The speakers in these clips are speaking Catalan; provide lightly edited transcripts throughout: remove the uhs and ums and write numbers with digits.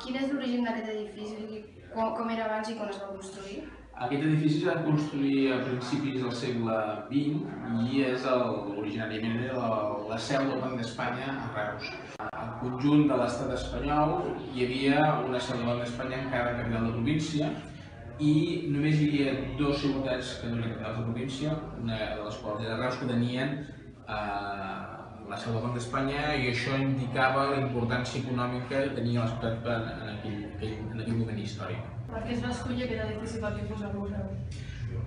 quin és l'origen d'aquest edifici? Com era abans i quan es va construir? Aquest edifici es va construir a principis del segle XX i és originàriament la seu del Banc d'Espanya a Reus. Al conjunt de l'estat espanyol hi havia una seu del Banc d'Espanya en cada capital de província i només hi havia dues ciutats que no eren capitals de província, una de les quals era Reus, que tenien la seu del Banc d'Espanya, i això indicava la importància econòmica que tenia la ciutat en aquell moment històric. Per què es va escollir aquest edifici per posar el museu?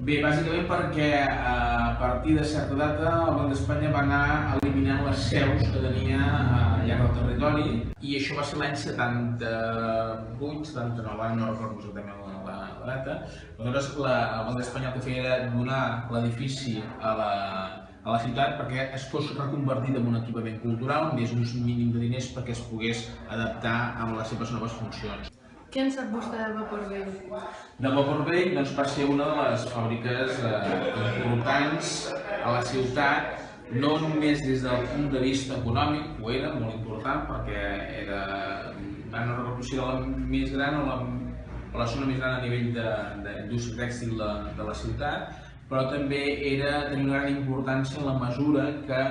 Bé, bàsicament perquè a partir de certa data el Banc d'Espanya va anar eliminant les seus que tenia al llarg del territori, i això va ser l'any 78, 79, ara no recordo exactament la data. Aleshores, el Banc d'Espanya el que feia era donar l'edifici a la ciutat perquè es fos reconvertit en un equipament cultural, més un mínim de diners perquè es pogués adaptar amb les seves noves funcions. Què en sap vostè de Vapor Vell? De Vapor Vell doncs, va ser una de les fàbriques importants a la ciutat, no només des del punt de vista econòmic, ho era molt important perquè no recordo si era la més gran o la zona més gran a nivell d'indústria tèxtil de la ciutat, però també tenia una gran importància en la mesura que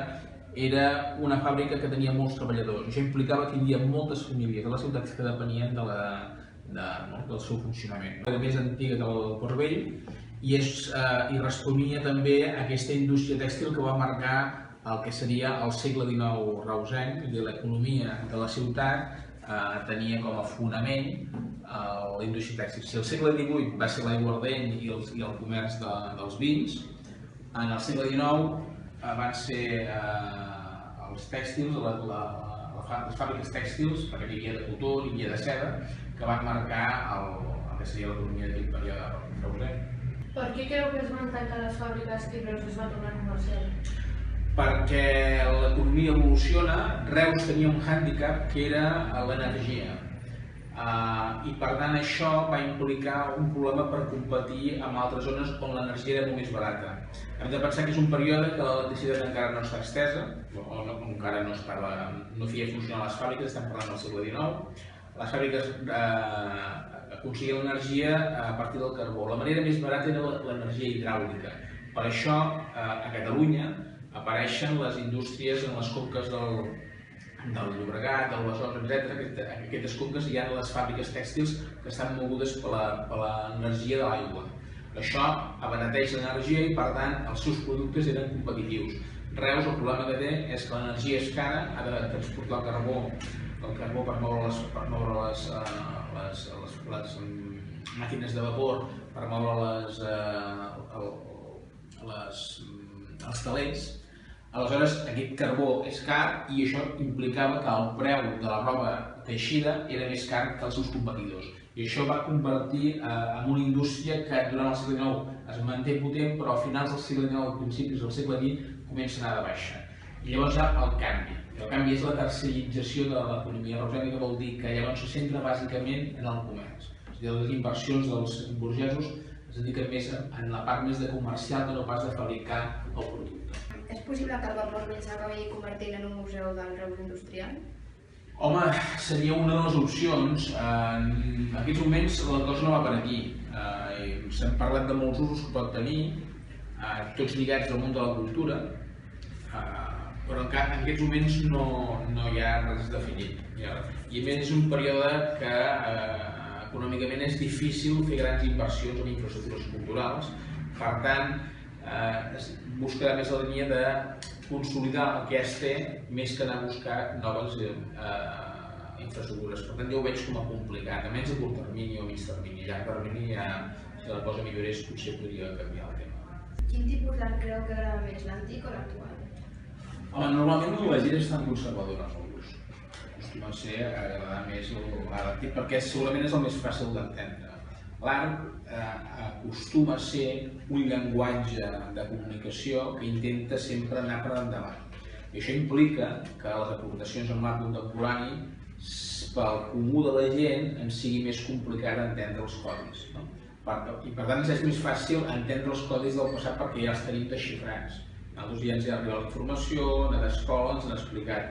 era una fàbrica que tenia molts treballadors. Això implicava que hi havia moltes famílies a la ciutat que depenien del seu funcionament. Era més antiga que el Vapor Vell i responia també a aquesta indústria tèxtil que va marcar el que seria el segle XIX reusenc, i l'economia de la ciutat tenia com a fonament la indústria tèxtil. Si el segle XVIII va ser l'aiguardent i el comerç dels vins, en el segle XIX van ser els tèxtils, les fàbriques tèxtils, perquè hi havia de cotó, hi havia de seda, que van marcar el que seria l'economia d'aquell període reusenc. Per què creu que es van tancar les fàbriques i Reus es va tornar comercial? Perquè l'economia evoluciona. Reus tenia un hàndicap que era l'energia. I per tant això va implicar un problema per competir amb altres zones on l'energia era molt més barata. Hem de pensar que és un període que l'electricitat encara no està estesa, o encara no feia funcionar les fàbriques, estem parlant del segle XIX. Les fàbriques aconseguien l'energia a partir del carbó. La manera més barata era l'energia hidràulica. Per això a Catalunya apareixen les indústries en les conques del Llobregat, del Besòs, etc. En aquestes conques hi ha les fàbriques tèxtils que estan mogudes per l'energia de l'aigua. Això abarateix l'energia i, per tant, els seus productes eren competitius. Reus, el problema que té és que l'energia és cara, ha de transportar el carbó per moure les màquines de vapor, per moure els telers. Aleshores, aquest carbó és car i això implicava que el preu de la roba teixida era més car que els seus competidors. I això va convertir en una indústria que durant el segle XIX es manté potent, però a finals del segle XIX, principis del segle XX, comença a anar de baixa. I llavors hi ha el canvi. El canvi és la terciarització de l'economia reusenca, que vol dir que llavors se centra bàsicament en el comerç. És a dir, les inversions dels burgesos es dediquen més en la part més de comercial que no pas de fabricar el producte. És possible que el Vapor Vell s'acabi convertint en un museu del Reus industrial? Home, seria una de les opcions. En aquests moments la cosa no va per aquí. S'han parlat de molts usos que pot tenir, tots lligats al món de la cultura, però en aquests moments no hi ha res definit. I a més és un període que econòmicament és difícil fer grans inversions en infraestructures culturals. Per tant, es buscarà més la línia de consolidar el que es té més que anar a buscar noves infraestructures. Per tant, jo ho veig com a complicat, almenys a curt termini o a mig termini. A llarg termini, si la cosa millorés, potser podria canviar el tema. Quin tipus d'art creu que agrada més, l'antic o l'actual? Home, normalment la gent és tan conservadora en el gust. Acostuma a ser agradar més l'art antic perquè segurament és el més fàcil d'entendre. L'art acostuma a ser un llenguatge de comunicació que intenta sempre anar per endavant. I això implica que les aportacions en l'art contemporani, pel comú de la gent, en sigui més complicat entendre els codis. I per tant és més fàcil entendre els codis del passat perquè ja els tenim desxifrats. Nosaltres ja ens ha arribat la informació, a l'escola ens han explicat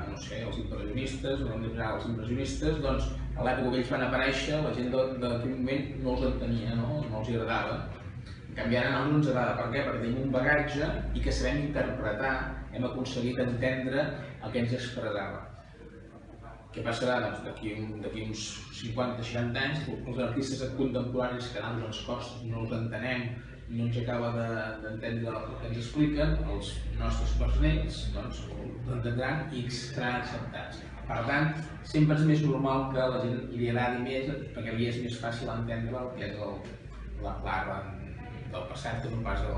no sé, els impressionistes, els impressionistes, doncs a l'època que ells van aparèixer la gent d'aquell moment no els entenia, no els agradava. En canvi ara no ens agrada, per què? Perquè tenim un bagatge i que sabem interpretar, hem aconseguit entendre el que ens expressava. Què passarà? Doncs d'aquí uns 50-60 anys els artistes contemporanis que ara ens costa, no els entenem, no ens acaba d'entendre el que ens expliquen, els nostres personells doncs l'entendran i seran acceptats. Per tant, sempre és més normal que a la gent li agradi més perquè li és més fàcil entendre el que és l'art del passat que no pas de